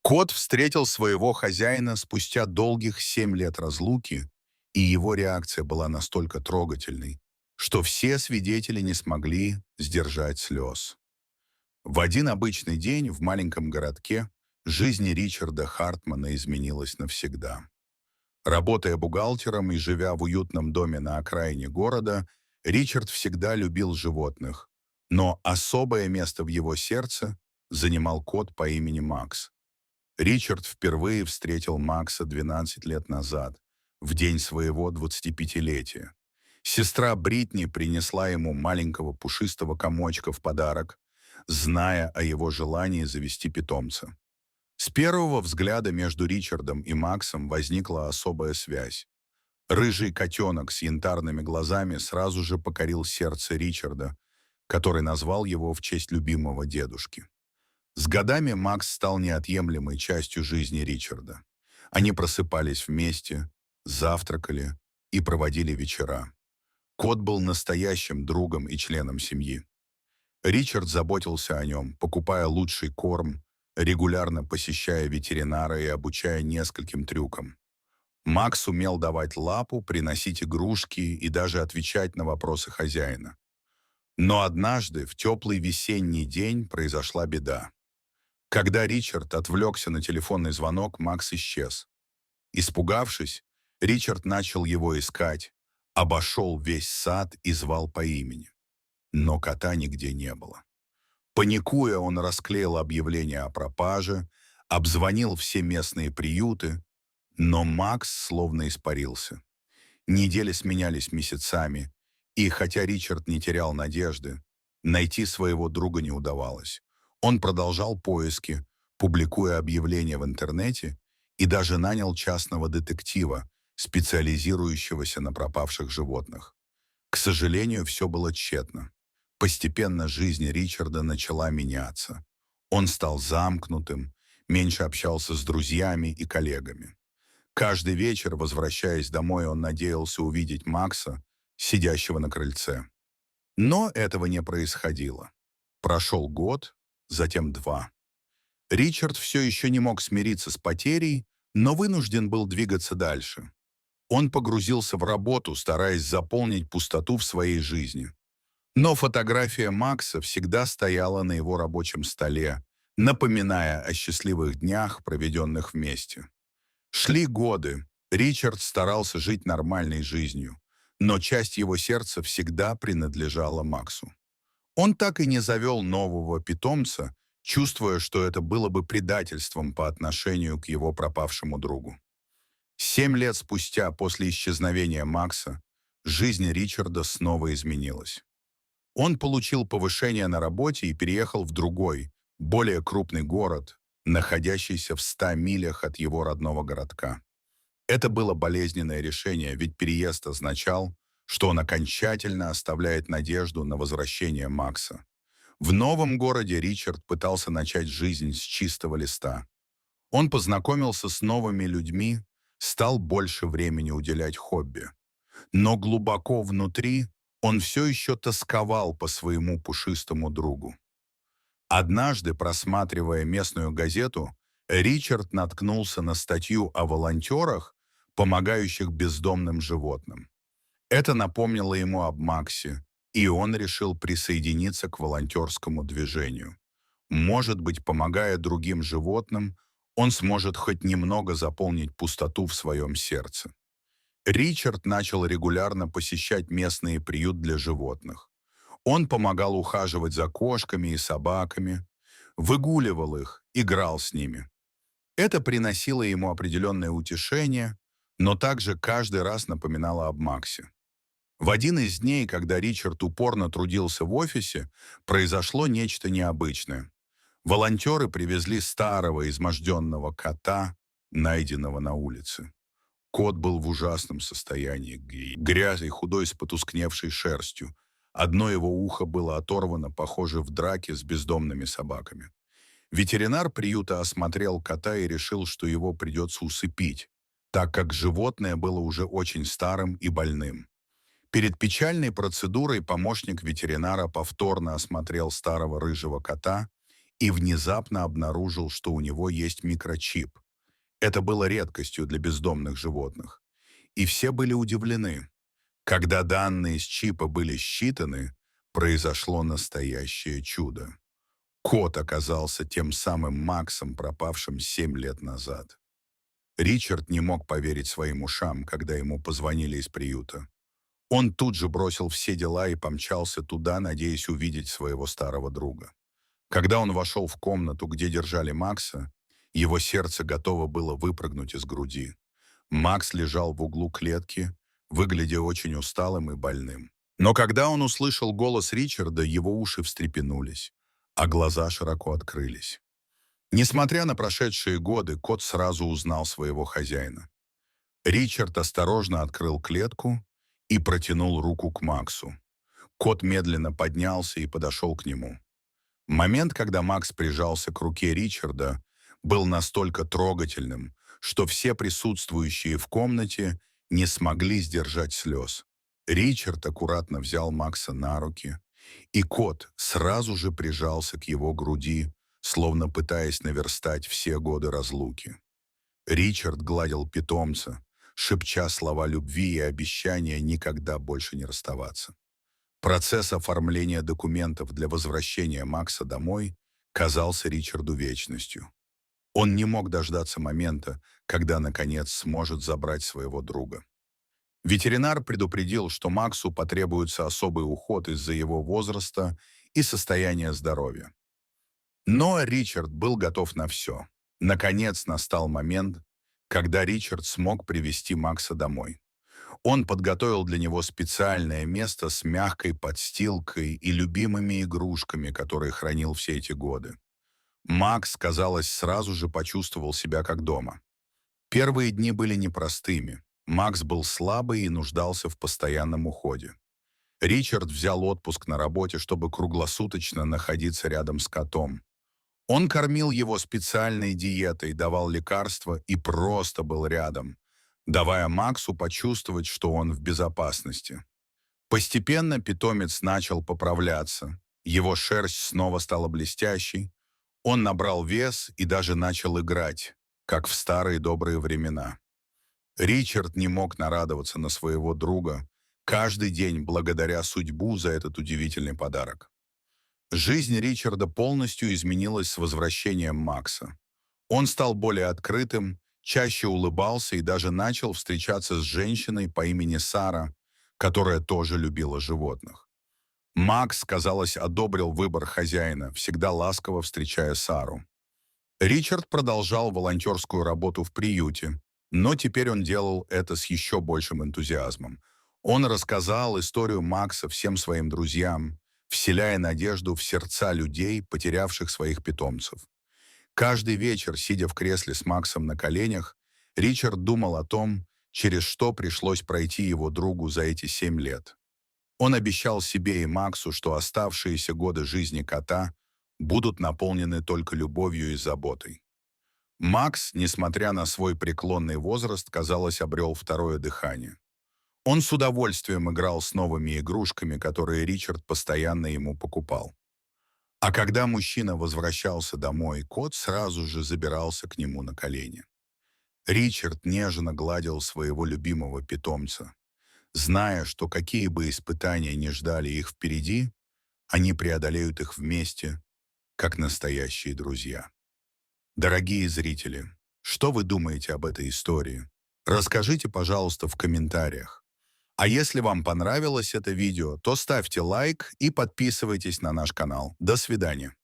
Кот встретил своего хозяина спустя долгих 7 лет разлуки, и его реакция была настолько трогательной, что все свидетели не смогли сдержать слез. В один обычный день в маленьком городке жизнь Ричарда Хартмана изменилась навсегда. Работая бухгалтером и живя в уютном доме на окраине города, Ричард всегда любил животных, но особое место в его сердце занимал кот по имени Макс. Ричард впервые встретил Макса 12 лет назад, в день своего 25-летия. Сестра Бритни принесла ему маленького пушистого комочка в подарок, зная о его желании завести питомца. С первого взгляда между Ричардом и Максом возникла особая связь. Рыжий котенок с янтарными глазами сразу же покорил сердце Ричарда, который назвал его в честь любимого дедушки. С годами Макс стал неотъемлемой частью жизни Ричарда. Они просыпались вместе, завтракали и проводили вечера. Кот был настоящим другом и членом семьи. Ричард заботился о нем, покупая лучший корм, регулярно посещая ветеринара и обучая нескольким трюкам. Макс умел давать лапу, приносить игрушки и даже отвечать на вопросы хозяина. Но однажды, в теплый весенний день, произошла беда. Когда Ричард отвлекся на телефонный звонок, Макс исчез. Испугавшись, Ричард начал его искать, обошел весь сад и звал по имени. Но кота нигде не было. Паникуя, он расклеил объявление о пропаже, обзвонил все местные приюты, но Макс словно испарился. Недели сменялись месяцами, и хотя Ричард не терял надежды, найти своего друга не удавалось. Он продолжал поиски, публикуя объявления в интернете, и даже нанял частного детектива, специализирующегося на пропавших животных. К сожалению, все было тщетно. Постепенно жизнь Ричарда начала меняться. Он стал замкнутым, меньше общался с друзьями и коллегами. Каждый вечер, возвращаясь домой, он надеялся увидеть Макса, сидящего на крыльце. Но этого не происходило. Прошел год, затем два. Ричард все еще не мог смириться с потерей, но вынужден был двигаться дальше. Он погрузился в работу, стараясь заполнить пустоту в своей жизни. Но фотография Макса всегда стояла на его рабочем столе, напоминая о счастливых днях, проведенных вместе. Шли годы. Ричард старался жить нормальной жизнью, но часть его сердца всегда принадлежала Максу. Он так и не завел нового питомца, чувствуя, что это было бы предательством по отношению к его пропавшему другу. 7 лет спустя после исчезновения Макса жизнь Ричарда снова изменилась. Он получил повышение на работе и переехал в другой, более крупный город, находящийся в 100 милях от его родного городка. Это было болезненное решение, ведь переезд означал, что он окончательно оставляет надежду на возвращение Макса. В новом городе Ричард пытался начать жизнь с чистого листа. Он познакомился с новыми людьми, стал больше времени уделять хобби. Но глубоко внутри он все еще тосковал по своему пушистому другу. Однажды, просматривая местную газету, Ричард наткнулся на статью о волонтерах, помогающих бездомным животным. Это напомнило ему об Максе, и он решил присоединиться к волонтерскому движению. Может быть, помогая другим животным, он сможет хоть немного заполнить пустоту в своем сердце. Ричард начал регулярно посещать местный приют для животных. Он помогал ухаживать за кошками и собаками, выгуливал их, играл с ними. Это приносило ему определенное утешение, но также каждый раз напоминало об Максе. В один из дней, когда Ричард упорно трудился в офисе, произошло нечто необычное. Волонтеры привезли старого изможденного кота, найденного на улице. Кот был в ужасном состоянии, грязный, худой, с потускневшей шерстью. Одно его ухо было оторвано, похоже, в драке с бездомными собаками. Ветеринар приюта осмотрел кота и решил, что его придется усыпить, так как животное было уже очень старым и больным. Перед печальной процедурой помощник ветеринара повторно осмотрел старого рыжего кота и внезапно обнаружил, что у него есть микрочип. Это было редкостью для бездомных животных. И все были удивлены. Когда данные с чипа были считаны, произошло настоящее чудо. Кот оказался тем самым Максом, пропавшим 7 лет назад. Ричард не мог поверить своим ушам, когда ему позвонили из приюта. Он тут же бросил все дела и помчался туда, надеясь увидеть своего старого друга. Когда он вошел в комнату, где держали Макса, его сердце готово было выпрыгнуть из груди. Макс лежал в углу клетки, выглядя очень усталым и больным. Но когда он услышал голос Ричарда, его уши встрепенулись, а глаза широко открылись. Несмотря на прошедшие годы, кот сразу узнал своего хозяина. Ричард осторожно открыл клетку и протянул руку к Максу. Кот медленно поднялся и подошел к нему. Момент, когда Макс прижался к руке Ричарда, был настолько трогательным, что все присутствующие в комнате не смогли сдержать слез. Ричард аккуратно взял Макса на руки, и кот сразу же прижался к его груди, словно пытаясь наверстать все годы разлуки. Ричард гладил питомца, шепча слова любви и обещания никогда больше не расставаться. Процесс оформления документов для возвращения Макса домой казался Ричарду вечностью. Он не мог дождаться момента, когда, наконец, сможет забрать своего друга. Ветеринар предупредил, что Максу потребуется особый уход из-за его возраста и состояния здоровья. Но Ричард был готов на все. Наконец настал момент, когда Ричард смог привести Макса домой. Он подготовил для него специальное место с мягкой подстилкой и любимыми игрушками, которые хранил все эти годы. Макс, казалось, сразу же почувствовал себя как дома. Первые дни были непростыми. Макс был слабый и нуждался в постоянном уходе. Ричард взял отпуск на работе, чтобы круглосуточно находиться рядом с котом. Он кормил его специальной диетой, давал лекарства и просто был рядом, давая Максу почувствовать, что он в безопасности. Постепенно питомец начал поправляться. Его шерсть снова стала блестящей. Он набрал вес и даже начал играть, как в старые добрые времена. Ричард не мог нарадоваться на своего друга каждый день благодаря судьбу за этот удивительный подарок. Жизнь Ричарда полностью изменилась с возвращением Макса. Он стал более открытым, чаще улыбался и даже начал встречаться с женщиной по имени Сара, которая тоже любила животных. Макс, казалось, одобрил выбор хозяина, всегда ласково встречая Сару. Ричард продолжал волонтерскую работу в приюте, но теперь он делал это с еще большим энтузиазмом. Он рассказал историю Макса всем своим друзьям, вселяя надежду в сердца людей, потерявших своих питомцев. Каждый вечер, сидя в кресле с Максом на коленях, Ричард думал о том, через что пришлось пройти его другу за эти 7 лет. Он обещал себе и Максу, что оставшиеся годы жизни кота будут наполнены только любовью и заботой. Макс, несмотря на свой преклонный возраст, казалось, обрел второе дыхание. Он с удовольствием играл с новыми игрушками, которые Ричард постоянно ему покупал. А когда мужчина возвращался домой, кот сразу же забирался к нему на колени. Ричард нежно гладил своего любимого питомца, зная, что какие бы испытания ни ждали их впереди, они преодолеют их вместе, как настоящие друзья. Дорогие зрители, что вы думаете об этой истории? Расскажите, пожалуйста, в комментариях. А если вам понравилось это видео, то ставьте лайк и подписывайтесь на наш канал. До свидания.